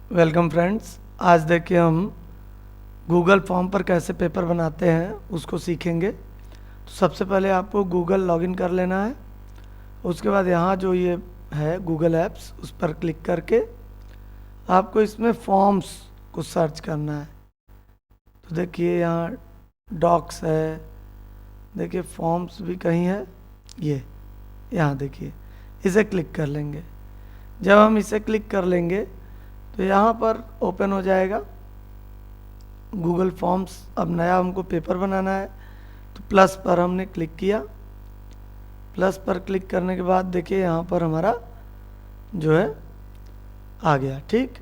Welcome friends. आज देखिए हम गूगल फॉर्म पर कैसे पेपर बनाते हैं उसको सीखेंगे। तो सबसे पहले आपको गूगल लॉगिन कर लेना है। उसके बाद यहाँ जो ये है गूगल ऐप्स उस पर क्लिक करके आपको इसमें फॉर्म्स को सर्च करना है। तो देखिए यहाँ डॉक्स है, देखिए फॉर्म्स भी कहीं है, ये यहाँ देखिए, इसे क्लिक कर लेंगे। जब हम इसे क्लिक कर लेंगे तो यहाँ पर ओपन हो जाएगा गूगल फॉर्म्स। अब नया हमको पेपर बनाना है तो प्लस पर हमने क्लिक किया। प्लस पर क्लिक करने के बाद देखिए यहाँ पर हमारा जो है आ गया। ठीक,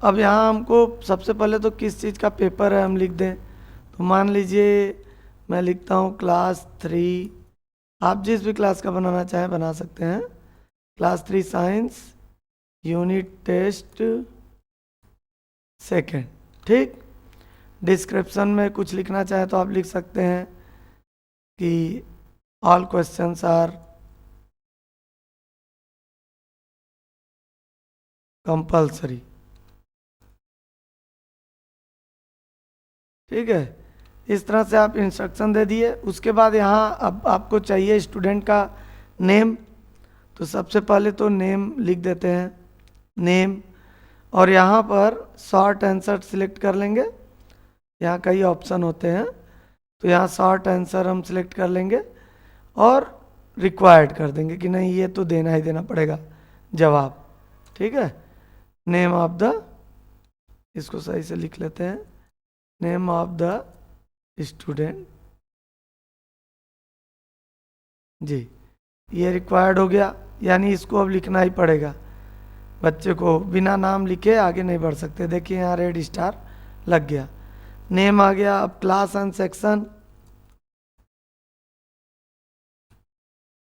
अब यहाँ हमको सबसे पहले तो किस चीज़ का पेपर है हम लिख दें। तो मान लीजिए मैं लिखता हूँ क्लास 3। आप जिस भी क्लास का बनाना चाहें बना सकते हैं। Class 3 science unit test second. ठीक, डिस्क्रिप्शन में कुछ लिखना चाहे तो आप लिख सकते हैं कि ऑल क्वेश्चंस आर कंपल्सरी। ठीक है, इस तरह से आप इंस्ट्रक्शन दे दिए। उसके बाद यहाँ अब आपको चाहिए स्टूडेंट का नेम। तो सबसे पहले तो नेम लिख देते हैं, नेम। और यहाँ पर शॉर्ट आंसर सिलेक्ट कर लेंगे। यहाँ कई ऑप्शन होते हैं तो यहाँ शॉर्ट आंसर हम सिलेक्ट कर लेंगे और रिक्वायर्ड कर देंगे कि नहीं ये तो देना ही देना पड़ेगा जवाब। ठीक है, नेम ऑफ द, इसको सही से लिख लेते हैं, नेम ऑफ द स्टूडेंट। जी, ये रिक्वायर्ड हो गया, यानी इसको अब लिखना ही पड़ेगा। बच्चे को बिना नाम लिखे आगे नहीं बढ़ सकते। देखिए यहाँ रेड स्टार लग गया, नेम आ गया। अब class and section,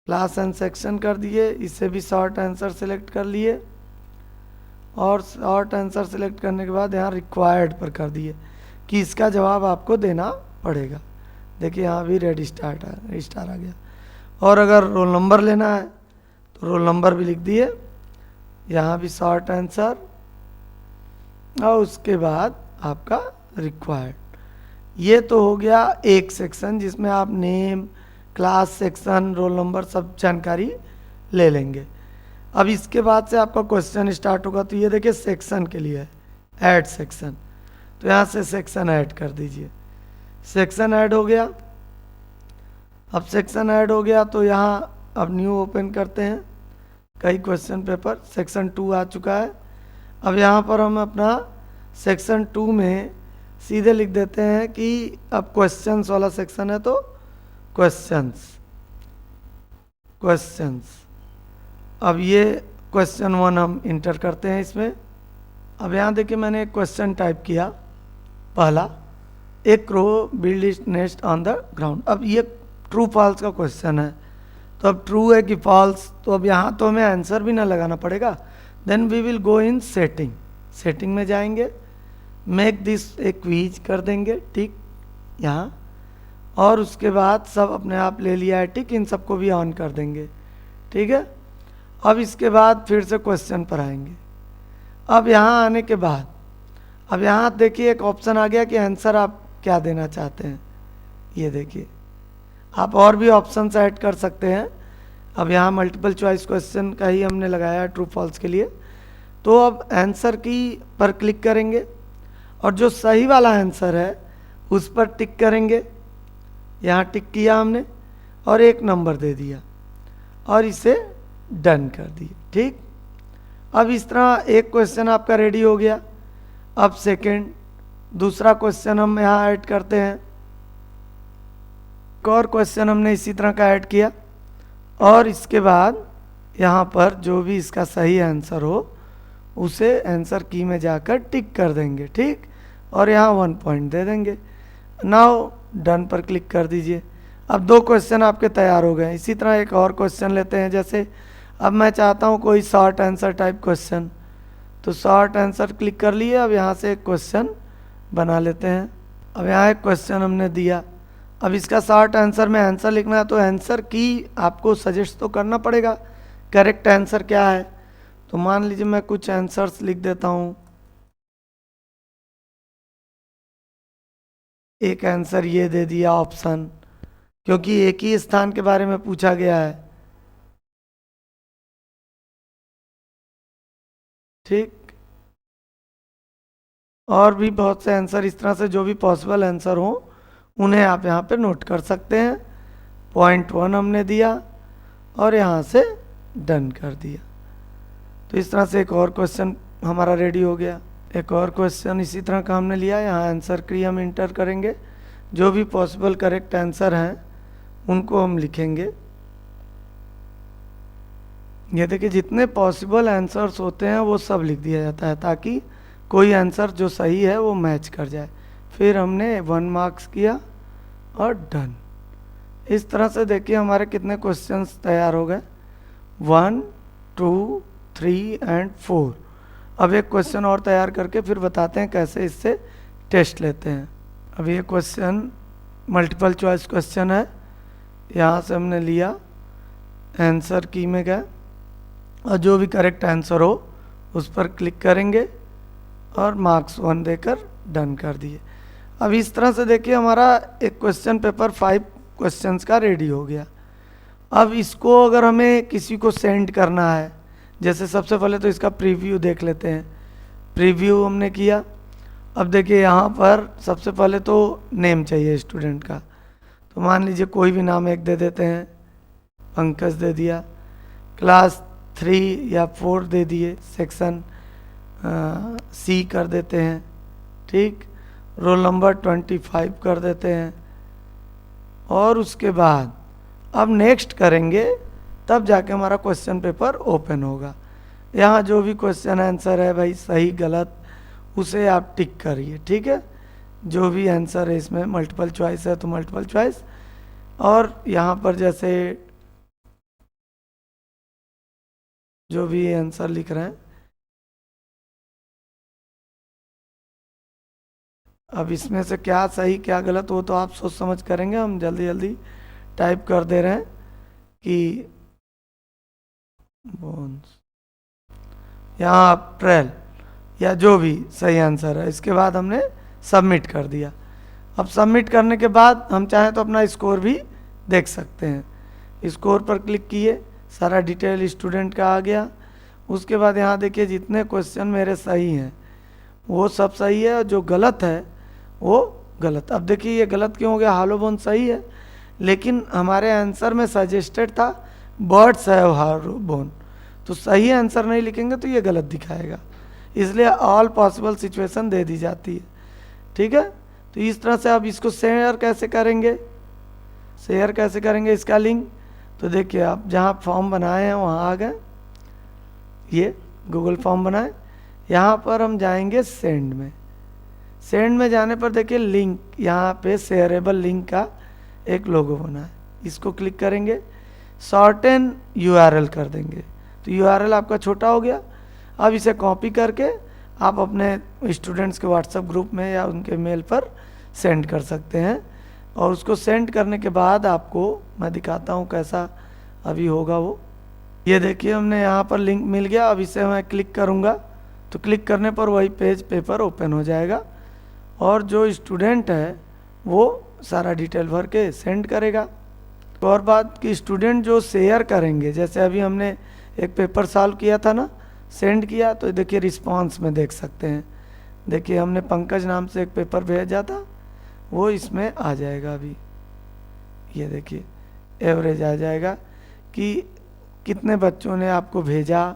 class and section कर दिए। इससे भी शॉर्ट आंसर सेलेक्ट कर लिए और शॉर्ट आंसर सेलेक्ट करने के बाद यहाँ रिक्वायर्ड पर कर दिए कि इसका जवाब आपको देना पड़ेगा। देखिए यहाँ भी रेड स्टार आ गया। और अगर रोल नंबर लेना है तो रोल नंबर भी लिख दिए, यहाँ भी शॉर्ट आंसर और उसके बाद आपका रिक्वायर्ड। ये तो हो गया एक सेक्शन जिसमें आप name, class, section, roll number सब जानकारी ले लेंगे। अब इसके बाद से आपका क्वेश्चन स्टार्ट होगा। तो ये देखिए सेक्शन के लिए है, ऐड सेक्शन। तो यहाँ से सेक्शन ऐड कर दीजिए। सेक्शन ऐड हो गया। अब सेक्शन ऐड हो गया तो यहाँ अब न्यू ओपन करते हैं कई क्वेश्चन पेपर। सेक्शन 2 आ चुका है। अब यहाँ पर हम अपना सेक्शन 2 में सीधे लिख देते हैं कि अब क्वेश्चंस वाला सेक्शन है तो क्वेश्चंस। अब ये क्वेश्चन 1 हम इंटर करते हैं इसमें। अब यहाँ देखिए मैंने एक क्वेश्चन टाइप किया, पहला, एक crow build its nest on the ground. अब ये ट्रू फॉल्स का क्वेश्चन है, तो अब ट्रू है कि फॉल्स। तो अब यहाँ तो हमें आंसर भी ना लगाना पड़ेगा। Then we will go in setting. Setting में जाएंगे, मेक दिस ए क्विज कर देंगे, ठीक, यहाँ। और उसके बाद सब अपने आप ले लिया है, ठीक, इन सबको भी ऑन कर देंगे। ठीक है, अब इसके बाद फिर से क्वेश्चन पर आएंगे। अब यहाँ आने के बाद अब यहाँ देखिए एक ऑप्शन आ गया कि आंसर आप क्या देना चाहते हैं। ये देखिए, आप और भी ऑप्शंस ऐड कर सकते हैं। अब यहाँ मल्टीपल चॉइस क्वेश्चन का ही हमने लगाया है ट्रू फॉल्स के लिए। तो अब आंसर की पर क्लिक करेंगे और जो सही वाला आंसर है उस पर टिक करेंगे। यहाँ टिक किया हमने और एक नंबर दे दिया और इसे डन कर दिए। ठीक, अब इस तरह एक क्वेश्चन आपका रेडी हो गया। अब सेकंड, दूसरा क्वेश्चन हम यहाँ ऐड करते हैं। एक और क्वेश्चन हमने इसी तरह का ऐड किया और इसके बाद यहाँ पर जो भी इसका सही आंसर हो उसे आंसर की में जाकर टिक कर देंगे। ठीक, और यहाँ 1 पॉइंट दे देंगे। नाउ डन पर क्लिक कर दीजिए। अब 2 क्वेश्चन आपके तैयार हो गए। इसी तरह एक और क्वेश्चन लेते हैं। जैसे अब मैं चाहता हूँ कोई शॉर्ट आंसर टाइप क्वेश्चन, तो शॉर्ट आंसर क्लिक कर लिए। अब यहाँ से एक क्वेश्चन बना लेते हैं। अब यहाँ एक क्वेश्चन हमने दिया। अब इसका शॉर्ट आंसर में आंसर लिखना है तो आंसर की आपको सजेस्ट तो करना पड़ेगा, करेक्ट आंसर क्या है। तो मान लीजिए मैं कुछ आंसर्स लिख देता हूँ। एक आंसर ये दे दिया ऑप्शन, क्योंकि एक ही स्थान के बारे में पूछा गया है। ठीक, और भी बहुत से आंसर इस तरह से जो भी पॉसिबल आंसर हो उन्हें आप यहाँ पे नोट कर सकते हैं। पॉइंट 1 हमने दिया और यहाँ से डन कर दिया। तो इस तरह से एक और क्वेश्चन हमारा रेडी हो गया। एक और क्वेश्चन इसी तरह का हमने लिया, यहाँ आंसर की हम इंटर करेंगे, जो भी पॉसिबल करेक्ट आंसर हैं उनको हम लिखेंगे। ये देखिए जितने पॉसिबल आंसर्स होते हैं वो सब लिख दिया जाता है, ताकि कोई आंसर जो सही है वो मैच कर जाए। फिर हमने 1 मार्क्स किया और डन। इस तरह से देखिए हमारे कितने क्वेश्चंस तैयार हो गए, 1, 2, 3 एंड 4। अब एक क्वेश्चन और तैयार करके फिर बताते हैं कैसे इससे टेस्ट लेते हैं। अब ये क्वेश्चन मल्टीपल चॉइस क्वेश्चन है। यहाँ से हमने लिया, आंसर की में गए और जो भी करेक्ट आंसर हो उस पर क्लिक करेंगे और मार्क्स 1 देकर डन कर दिए। अब इस तरह से देखिए हमारा एक क्वेश्चन पेपर 5 क्वेश्चंस का रेडी हो गया। अब इसको अगर हमें किसी को सेंड करना है, जैसे सबसे पहले तो इसका प्रीव्यू देख लेते हैं। प्रीव्यू हमने किया। अब देखिए यहाँ पर सबसे पहले तो नेम चाहिए स्टूडेंट का, तो मान लीजिए कोई भी नाम एक दे देते हैं, पंकज दे दिया। क्लास 3 या 4 दे दिए, सेक्शन सी कर देते हैं। ठीक, रोल नंबर 25 कर देते हैं। और उसके बाद अब नेक्स्ट करेंगे, तब जाके हमारा क्वेश्चन पेपर ओपन होगा। यहाँ जो भी क्वेश्चन आंसर है भाई सही गलत उसे आप टिक करिए। ठीक है, जो भी आंसर है इसमें मल्टीपल चॉइस है तो मल्टीपल चॉइस, और यहाँ पर जैसे जो भी आंसर लिख रहे हैं, अब इसमें से क्या सही क्या गलत वो तो आप सोच समझ करेंगे। हम जल्दी जल्दी टाइप कर दे रहे हैं कि बोन्स, यहाँ अप्रैल या जो भी सही आंसर है। इसके बाद हमने सबमिट कर दिया। अब सबमिट करने के बाद हम चाहें तो अपना स्कोर भी देख सकते हैं। स्कोर पर क्लिक किए, सारा डिटेल स्टूडेंट का आ गया। उसके बाद यहाँ देखिए जितने क्वेश्चन मेरे सही हैं वो सब सही है, और जो गलत है वो गलत। अब देखिए ये गलत क्यों हो गया, हालो बोन सही है लेकिन हमारे आंसर में सजेस्टेड था बर्ड्स हैव हालो बोन, तो सही आंसर नहीं लिखेंगे तो ये गलत दिखाएगा, इसलिए ऑल पॉसिबल सिचुएशन दे दी जाती है। ठीक है, तो इस तरह से आप इसको शेयर कैसे करेंगे, शेयर कैसे करेंगे इसका लिंक, तो देखिए आप जहाँ फॉर्म बनाए हैं वहाँ आ गए, ये गूगल फॉर्म बनाए, यहाँ पर हम जाएंगे सेंड में। सेंड में जाने पर देखिए लिंक, यहाँ पे शेयरेबल लिंक का एक लोगो बना है, इसको क्लिक करेंगे, शॉर्टन यूआरएल कर देंगे, तो यूआरएल आपका छोटा हो गया। अब इसे कॉपी करके आप अपने स्टूडेंट्स के व्हाट्सएप ग्रुप में या उनके मेल पर सेंड कर सकते हैं। और उसको सेंड करने के बाद आपको मैं दिखाता हूँ कैसा अभी होगा वो। ये देखिए हमने यहाँ पर लिंक मिल गया। अब इसे मैं क्लिक करूँगा तो क्लिक करने पर वही पेज पेपर ओपन हो जाएगा और जो स्टूडेंट है वो सारा डिटेल भर के सेंड करेगा। तो और बात कि स्टूडेंट जो शेयर करेंगे, जैसे अभी हमने एक पेपर सॉल्व किया था ना, सेंड किया, तो देखिए रिस्पांस में देख सकते हैं। देखिए हमने पंकज नाम से एक पेपर भेजा था, वो इसमें आ जाएगा। अभी ये देखिए एवरेज आ जाएगा कि कितने बच्चों ने आपको भेजा,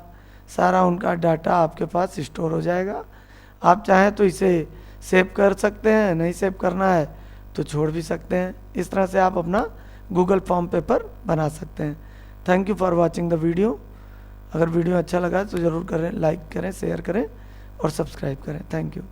सारा उनका डाटा आपके पास स्टोर हो जाएगा। आप चाहें तो इसे सेव कर सकते हैं, नहीं सेव करना है तो छोड़ भी सकते हैं। इस तरह से आप अपना गूगल फॉर्म पेपर बना सकते हैं। Thank you for watching the video. अगर वीडियो अच्छा लगा तो ज़रूर करें, लाइक करें, शेयर करें और सब्सक्राइब करें। Thank you.